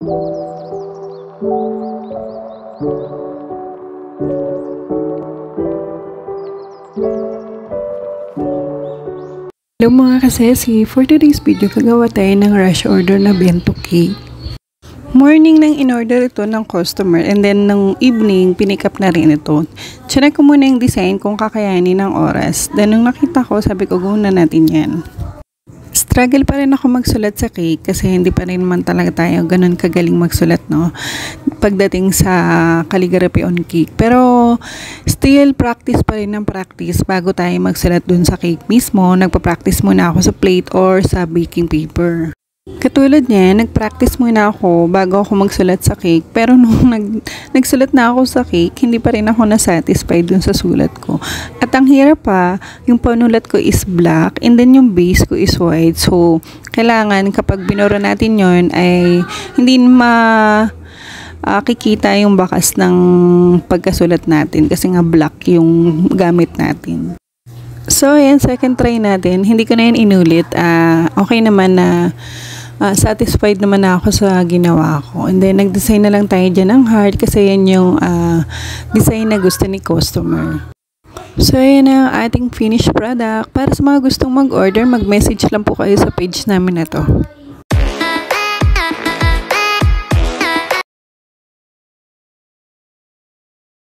Hello mga kasesi, for today's video gagawa tayo ng rush order na bento cake. Morning nang in-order ito ng customer and then ng evening pinick up na rin ito. Chinek ko muna yung design kung kakayanin ng oras. Then nung nakita ko, sabi ko gawin na natin yan. Struggle pa rin ako magsulat sa cake kasi hindi pa rin naman talaga tayo ganun kagaling magsulat, no? Pagdating sa calligraphy on cake. Pero still practice pa rin ng practice bago tayo magsulat dun sa cake mismo. Nagpa-practice muna ako sa plate or sa baking paper. Katulad niya, nag-practice muna ako bago ako magsulat sa cake. Pero nung nagsulat na ako sa cake, hindi pa rin ako na-satisfied dun sa sulat ko. At ang hirap pa, yung panulat ko is black and then yung base ko is white. So, kailangan kapag binura natin yon ay hindi kikita yung bakas ng pagkasulat natin kasi nga black yung gamit natin. So, ayan, second try natin. Hindi ko na yun inulit. Okay naman na satisfied naman ako sa ginawa ko. And then, nag-design na lang tayo dyan ng heart kasi yan yung design na gusto ni customer. So, ayan ang ating finished product. Para sa mga gustong mag-order, mag-message lang po kayo sa page namin na to.